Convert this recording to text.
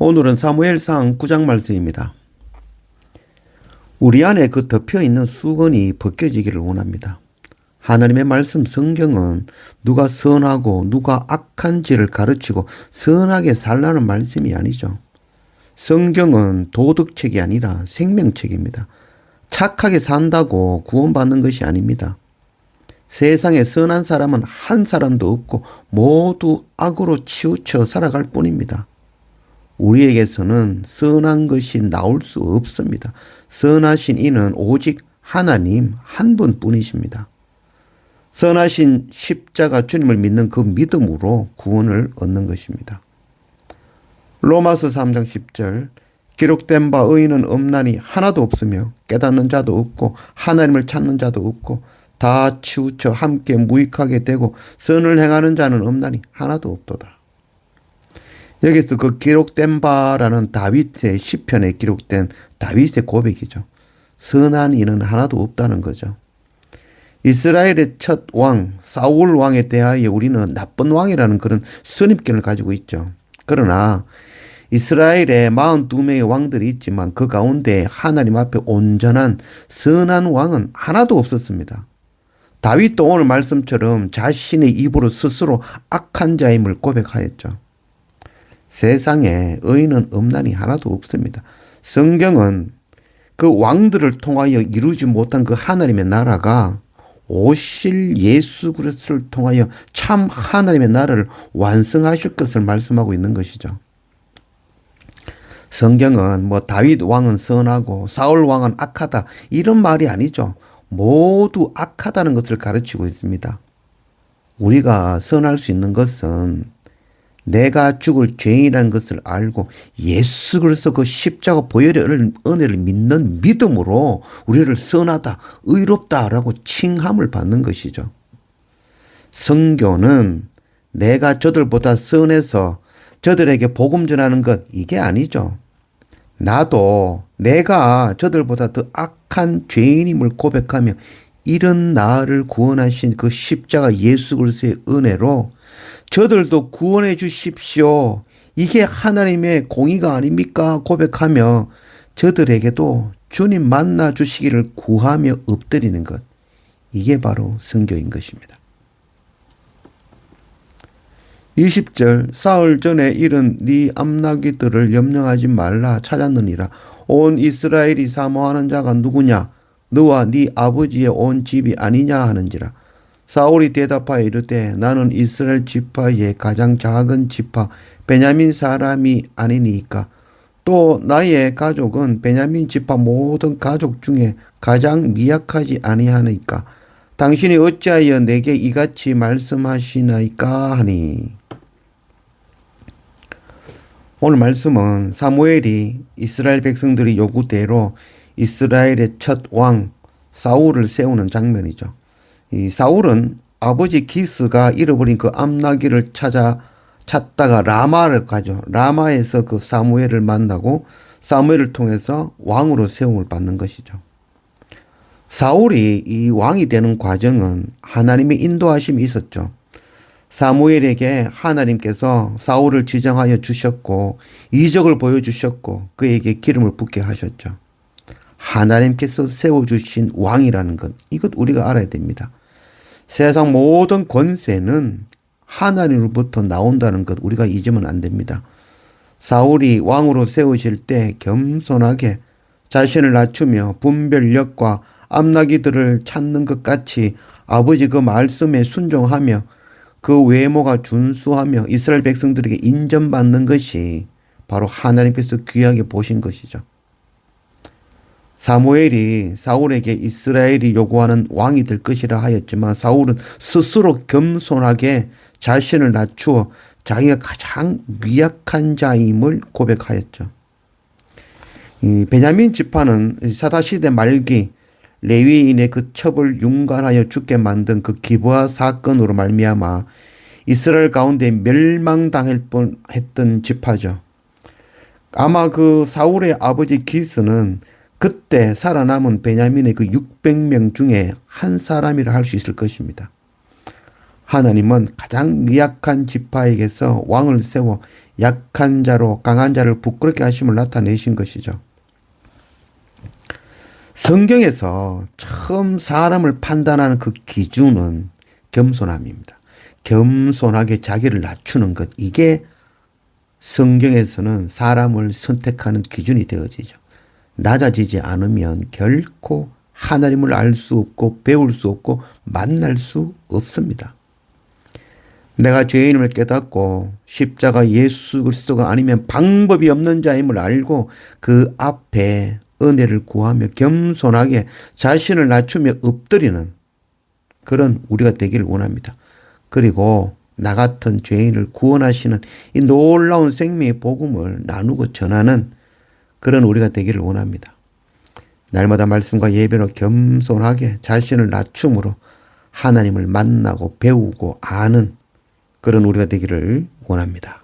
오늘은 사무엘상 9장 말씀입니다. 우리 안에 그 덮여있는 수건이 벗겨지기를 원합니다. 하나님의 말씀 성경은 누가 선하고 누가 악한지를 가르치고 선하게 살라는 말씀이 아니죠. 성경은 도덕책이 아니라 생명책입니다. 착하게 산다고 구원받는 것이 아닙니다. 세상에 선한 사람은 한 사람도 없고 모두 악으로 치우쳐 살아갈 뿐입니다. 우리에게서는 선한 것이 나올 수 없습니다. 선하신 이는 오직 하나님 한 분뿐이십니다. 선하신 십자가 주님을 믿는 그 믿음으로 구원을 얻는 것입니다. 로마서 3장 10절 기록된 바 의인은 없나니 하나도 없으며 깨닫는 자도 없고 하나님을 찾는 자도 없고 다 치우쳐 함께 무익하게 되고 선을 행하는 자는 없나니 하나도 없도다. 여기서 그 기록된 바라는 다윗의 시편에 기록된 다윗의 고백이죠. 선한 이는 하나도 없다는 거죠. 이스라엘의 첫 왕 사울 왕에 대하여 우리는 나쁜 왕이라는 그런 선입견을 가지고 있죠. 그러나 이스라엘에 42명의 왕들이 있지만 그 가운데 하나님 앞에 온전한 선한 왕은 하나도 없었습니다. 다윗도 오늘 말씀처럼 자신의 입으로 스스로 악한 자임을 고백하였죠. 세상에 의인은 없나니 하나도 없습니다. 성경은 그 왕들을 통하여 이루지 못한 그 하나님의 나라가 오실 예수 그리스도를 통하여 참 하나님의 나라를 완성하실 것을 말씀하고 있는 것이죠. 성경은 다윗 왕은 선하고 사울 왕은 악하다 이런 말이 아니죠. 모두 악하다는 것을 가르치고 있습니다. 우리가 선할 수 있는 것은 내가 죽을 죄인이라는 것을 알고 예수 그리스도 그 십자가 보혈의 은혜를 믿는 믿음으로 우리를 선하다, 의롭다라고 칭함을 받는 것이죠. 선교는 내가 저들보다 선해서 저들에게 복음 전하는 것 이게 아니죠. 나도 내가 저들보다 더 악한 죄인임을 고백하며 이런 나를 구원하신 그 십자가 예수 그리스도의 은혜로 저들도 구원해 주십시오. 이게 하나님의 공의가 아닙니까? 고백하며 저들에게도 주님 만나 주시기를 구하며 엎드리는 것. 이게 바로 선교인 것입니다. 20절 사흘 전에 이른 네 암나귀들을 염려하지 말라 찾았느니라. 온 이스라엘이 사모하는 자가 누구냐? 너와 네 아버지의 온 집이 아니냐 하는지라. 사울이 대답하여 이르되 나는 이스라엘 지파의 가장 작은 지파 베냐민 사람이 아니니까 또 나의 가족은 베냐민 지파 모든 가족 중에 가장 미약하지 아니하니까 당신이 어찌하여 내게 이같이 말씀하시나이까 하니. 오늘 말씀은 사무엘이 이스라엘 백성들의 요구대로 이스라엘의 첫 왕 사울을 세우는 장면이죠. 이 사울은 아버지 기스가 잃어버린 그 암나귀를 찾다가 라마를 가죠. 라마에서 그 사무엘을 만나고 사무엘을 통해서 왕으로 세움을 받는 것이죠. 사울이 이 왕이 되는 과정은 하나님의 인도하심이 있었죠. 사무엘에게 하나님께서 사울을 지정하여 주셨고 이적을 보여주셨고 그에게 기름을 붓게 하셨죠. 하나님께서 세워주신 왕이라는 것, 이것 우리가 알아야 됩니다. 세상 모든 권세는 하나님으로부터 나온다는 것 우리가 잊으면 안 됩니다. 사울이 왕으로 세우실 때 겸손하게 자신을 낮추며 분별력과 암나귀들을 찾는 것 같이 아버지 그 말씀에 순종하며 그 외모가 준수하며 이스라엘 백성들에게 인정받는 것이 바로 하나님께서 귀하게 보신 것이죠. 사무엘이 사울에게 이스라엘이 요구하는 왕이 될 것이라 하였지만 사울은 스스로 겸손하게 자신을 낮추어 자기가 가장 미약한 자임을 고백하였죠. 이 베냐민 지파는 사사시대 말기 레위인의 그 첩을 융관하여 죽게 만든 그 기브아 사건으로 말미암아 이스라엘 가운데 멸망당할 뻔했던 지파죠. 아마 그 사울의 아버지 기스는 그때 살아남은 베냐민의 그 600명 중에 한 사람이라 할 수 있을 것입니다. 하나님은 가장 미약한 지파에게서 왕을 세워 약한 자로 강한 자를 부끄럽게 하심을 나타내신 것이죠. 성경에서 처음 사람을 판단하는 그 기준은 겸손함입니다. 겸손하게 자기를 낮추는 것, 이게 성경에서는 사람을 선택하는 기준이 되어지죠. 낮아지지 않으면 결코 하나님을 알 수 없고 배울 수 없고 만날 수 없습니다. 내가 죄인임을 깨닫고 십자가 예수 그리스도가 아니면 방법이 없는 자임을 알고 그 앞에 은혜를 구하며 겸손하게 자신을 낮추며 엎드리는 그런 우리가 되기를 원합니다. 그리고 나 같은 죄인을 구원하시는 이 놀라운 생명의 복음을 나누고 전하는 그런 우리가 되기를 원합니다. 날마다 말씀과 예배로 겸손하게 자신을 낮춤으로 하나님을 만나고 배우고 아는 그런 우리가 되기를 원합니다.